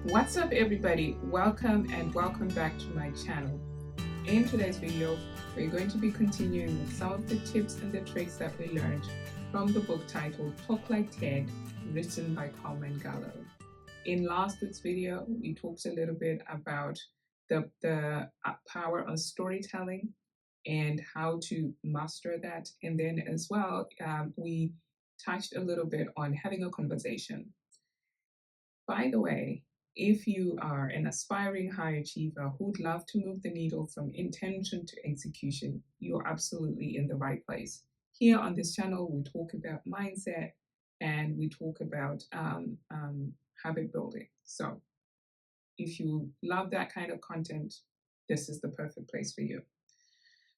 What's up, everybody? Welcome and welcome back to my channel. In today's video, we're going to be continuing with some of the tips and the tricks that we learned from the book titled Talk Like TED, written by Carmine Gallo. In last week's video, we talked a little bit about the power of storytelling and how to master that. And then as well, we touched a little bit on having a conversation. By the way, if you are an aspiring high achiever who'd love to move the needle from intention to execution, you're absolutely in the right place. Here on this channel, we talk about mindset and we talk about habit building. So if you love that kind of content, this is the perfect place for you.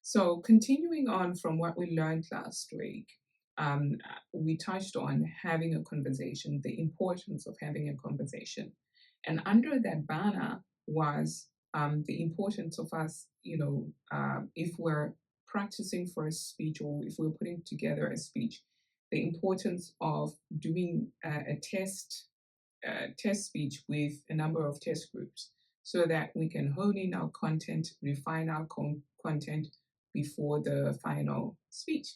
So continuing on from what we learned last week, we touched on having a conversation, the importance of having a conversation. And under that banner was the importance of us, if we're practicing for a speech or if we're putting together a speech, the importance of doing a test speech with a number of test groups so that we can hone in our content, refine our content before the final speech.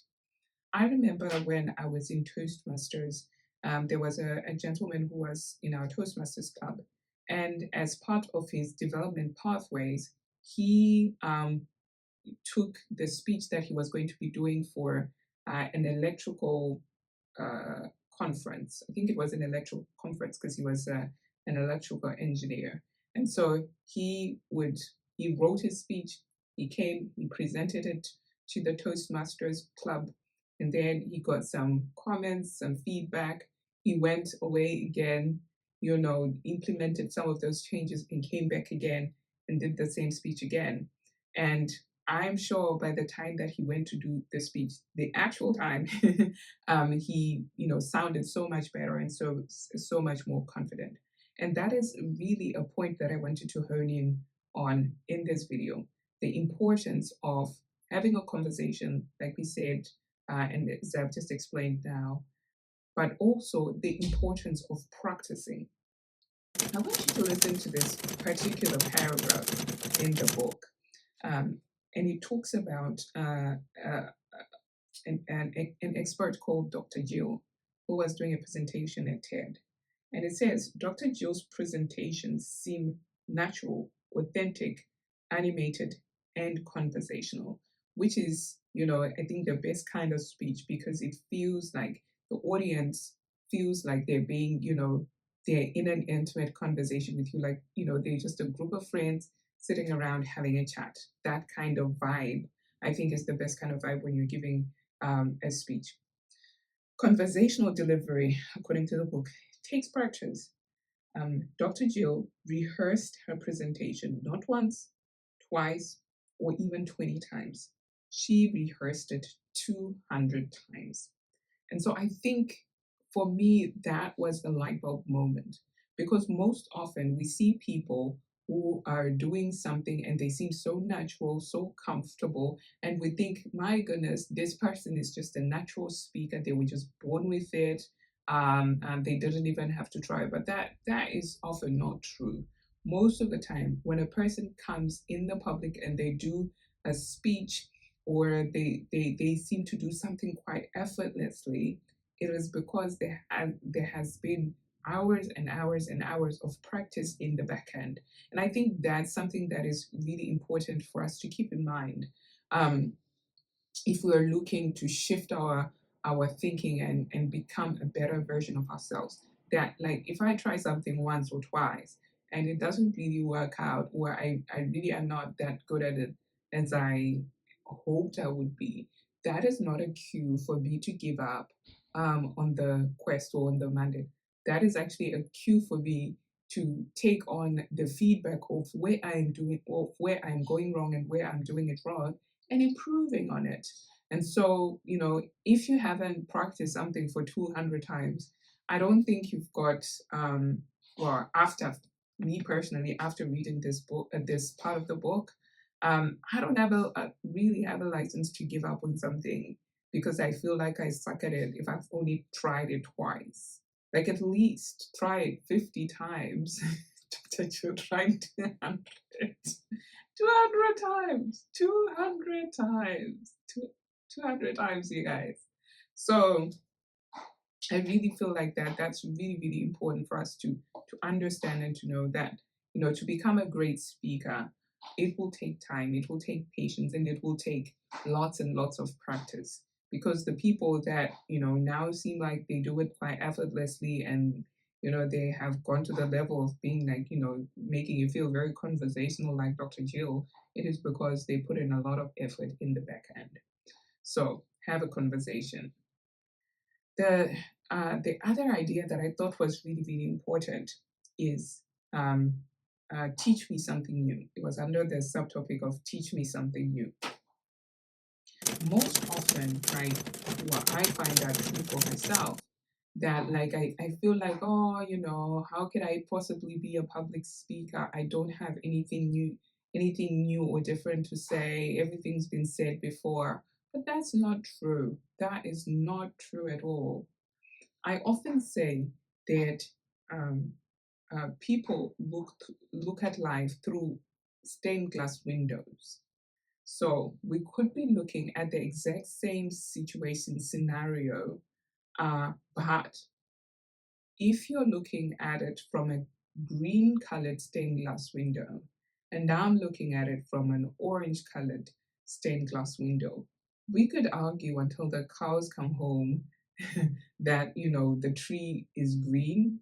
I remember when I was in Toastmasters, there was a gentleman who was in our Toastmasters club. And as part of his development pathways, he took the speech that he was going to be doing for an electrical conference. I think it was an electrical conference because he was an electrical engineer. And so he wrote his speech, he came, he presented it to the Toastmasters club, and then he got some comments, some feedback. He went away again, implemented some of those changes and came back again and did the same speech again. And I'm sure by the time that he went to do the speech, the actual time, he, sounded so much better and so much more confident. And that is really a point that I wanted to hone in on in this video, the importance of having a conversation, like we said, and as I've just explained now, but also the importance of practicing. I want you to listen to this particular paragraph in the book. And it talks about an expert called Dr. Jill, who was doing a presentation at TED. And it says, Dr. Jill's presentations seem natural, authentic, animated, and conversational, which is, I think the best kind of speech because it feels like the audience feels like they're being, they're in an intimate conversation with you, like, they're just a group of friends sitting around having a chat. That kind of vibe, I think, is the best kind of vibe when you're giving a speech. Conversational delivery, according to the book, takes practice. Dr. Jill rehearsed her presentation not once, twice, or even 20 times. She rehearsed it 200 times. And so I think for me, that was the light bulb moment, because most often we see people who are doing something and they seem so natural, so comfortable, and we think, my goodness, this person is just a natural speaker. They were just born with it, and they didn't even have to try. But that is often not true. Most of the time, when a person comes in the public and they do a speech or they seem to do something quite effortlessly, it is because there has been hours and hours and hours of practice in the back end. And I think that's something that is really important for us to keep in mind. If we are looking to shift our thinking and become a better version of ourselves, that, like, if I try something once or twice and it doesn't really work out, or I really am not that good at it as I hoped I would be, that is not a cue for me to give up on the quest or on the mandate. That is actually a cue for me to take on the feedback of where I am doing, or where I'm going wrong and where I'm doing it wrong, and improving on it. And so, if you haven't practiced something for 200 times, I don't think you've got, well, after me personally, after reading this book, this part of the book, I don't really have a license to give up on something because I feel like I suck at it if I've only tried it twice. Like, at least try it 50 times that you're trying 200 times, 200 times, 200 times, you guys. So I really feel like that's really, really important for us to understand and to know that, to become a great speaker, it will take time, it will take patience, and it will take lots and lots of practice. Because the people that, now seem like they do it quite effortlessly, and they have gone to the level of being like, making you feel very conversational like Dr. Jill, it is because they put in a lot of effort in the back end. So have a conversation. The other idea that I thought was really, really important is teach me something new. It was under the subtopic of teach me something new. Most often, right, I find that true for myself, that like I feel like, how could I possibly be a public speaker? I don't have anything new or different to say. Everything's been said before. But that's not true. That is not true at all. I often say that people look at life through stained glass windows. So we could be looking at the exact same situation scenario, but if you're looking at it from a green colored stained glass window, and I'm looking at it from an orange colored stained glass window, we could argue until the cows come home that, the tree is green,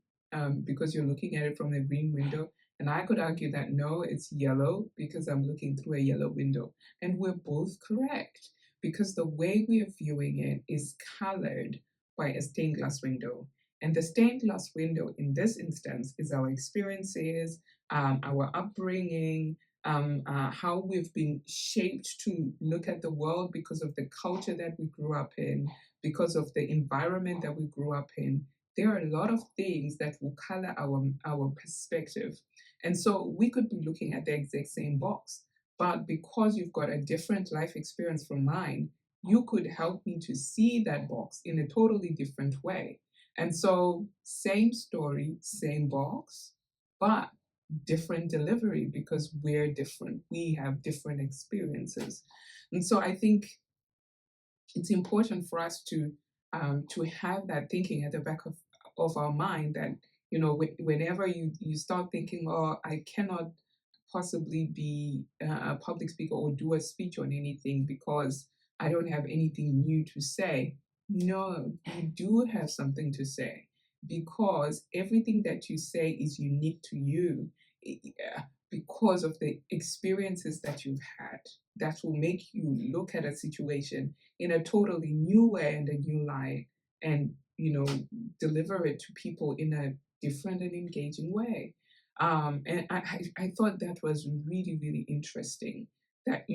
because you're looking at it from a green window. And I could argue that no, it's yellow because I'm looking through a yellow window. And we're both correct, because the way we are viewing it is colored by a stained glass window. And the stained glass window in this instance is our experiences, our upbringing, how we've been shaped to look at the world because of the culture that we grew up in, because of the environment that we grew up in. There are a lot of things that will color our perspective. And so we could be looking at the exact same box, but because you've got a different life experience from mine, you could help me to see that box in a totally different way. And so, same story, same box, but different delivery because we're different. We have different experiences. And so, I think it's important for us to have that thinking at the back of our mind, that, whenever you start thinking, oh, I cannot possibly be a public speaker or do a speech on anything because I don't have anything new to say. No, you do have something to say, because everything that you say is unique to you, because of the experiences that you've had, that will make you look at a situation in a totally new way and a new light, and deliver it to people in a different and engaging way. And I thought that was really, really interesting, that,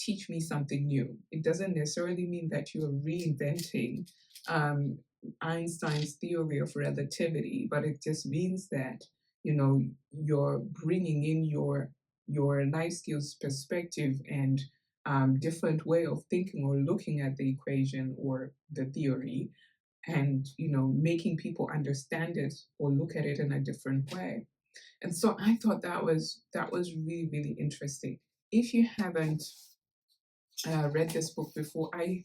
teach me something new. It doesn't necessarily mean that you're reinventing Einstein's theory of relativity, but it just means that, you're bringing in your life skills perspective and different way of thinking or looking at the equation or the theory, and making people understand it or look at it in a different way. And so I thought that was really, really interesting. If you haven't read this book before, I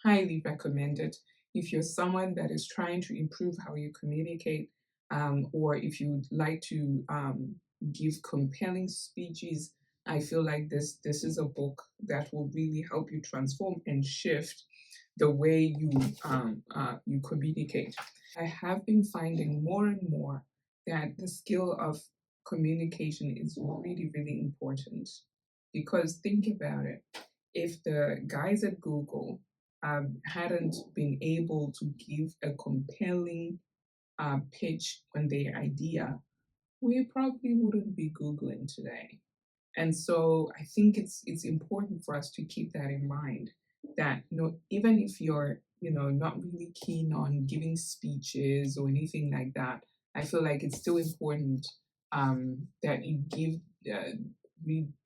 highly recommend it. If you're someone that is trying to improve how you communicate, or if you'd like to give compelling speeches, I feel like this is a book that will really help you transform and shift the way you communicate. I have been finding more and more that the skill of communication is really, really important. Because think about it, if the guys at Google hadn't been able to give a compelling pitch on their idea, we probably wouldn't be Googling today. And so I think it's important for us to keep that in mind, that even if you're not really keen on giving speeches or anything like that, I feel like it's still important that you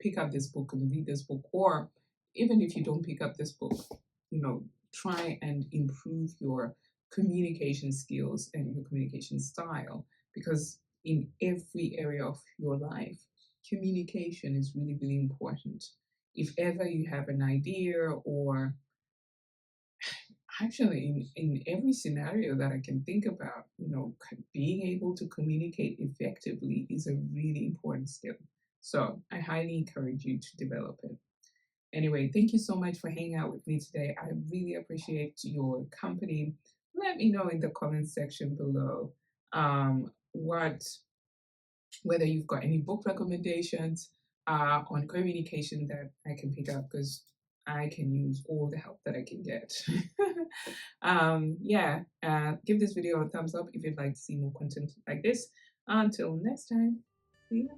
pick up this book and read this book, or even if you don't pick up this book, try and improve your communication skills and your communication style, because in every area of your life. Communication is really, really important. If ever you have an idea, or actually in every scenario that I can think about, being able to communicate effectively is a really important skill. So I highly encourage you to develop it. Anyway, thank you so much for hanging out with me today. I really appreciate your company. Let me know in the comments section below what whether you've got any book recommendations on communication that I can pick up, because I can use all the help that I can get. Give this video a thumbs up if you'd like to see more content like this. Until next time, see ya.